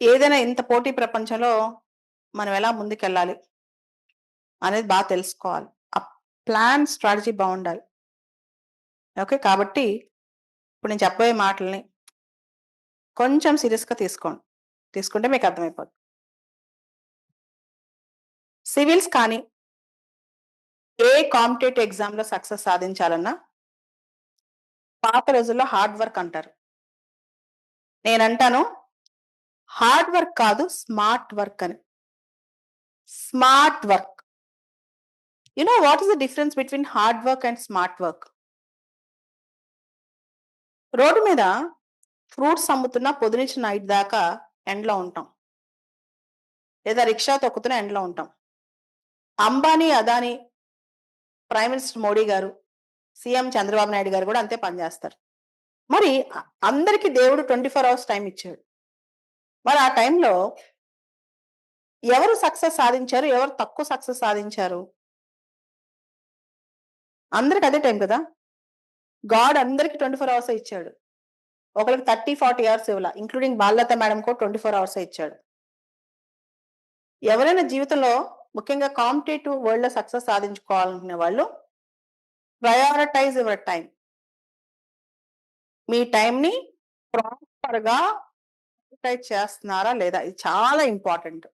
ఏదైనా ఇంత పోటీ ప్రపంచంలో మనం ఎలా ముందుకెళ్ళాలి అనేది బాగా తెలుసుకోవాలి. ఆ ప్లాన్, స్ట్రాటజీ బావుండాలి. ఓకే. కాబట్టి ఇప్పుడు నేను చెప్పబోయే మాటల్ని కొంచెం సీరియస్‌గా తీసుకోండి. తీసుకుంటే మీకు అర్థమైపోద్ది. సివిల్స్ కానీ, ఏ కాంపిటేటివ్ ఎగ్జామ్‌లో సక్సెస్ సాధించాలన్నా పాత రోజుల్లో హార్డ్ వర్క్ అంటారు. నేనంటాను హార్డ్ వర్క్ కాదు, స్మార్ట్ వర్క్ అని. Smart work. You know what is the difference between hard work and smart work? Road మీద ఫ్రూట్స్ అమ్ముతున్న పొద్దునుంచి నైట్ దాకా ఎండలో ఉంటాం. లేదా రిక్షా తొక్కుతున్న ఎండలో ఉంటాం. అంబానీ, అదానీ, ప్రైమ్ మినిస్టర్ మోడీ గారు, సీఎం చంద్రబాబు నాయుడు గారు కూడా అంతే పనిచేస్తారు. మరి అందరికి దేవుడు 24 అవర్స్ టైం ఇచ్చాడు. మరి ఆ టైంలో ఎవరు సక్సెస్ సాధించారు? ఎవరు తక్కువ సక్సెస్ సాధించారు? అందరికి అదే టైం కదా! గాడ్ అందరికి 24 అవర్సే ఇచ్చాడు. ఒకళ్ళకి 30, 40 అవర్స్ ఇవ్వలా. ఇంక్లూడింగ్ బాలలత మేడం కూడా 24 అవర్సే ఇచ్చాడు. ఎవరైనా జీవితంలో ముఖ్యంగా కాంపిటీటివ్ వరల్డ్‌లో సక్సెస్ సాధించుకోవాలనుకునే వాళ్ళు ప్రయారిటైజ్ యువర్ టైమ్. మీ టైంని ప్రాపర్‌గా యుటిలైజ్ చేస్తున్నారా లేదా? ఇది చాలా ఇంపార్టెంట్.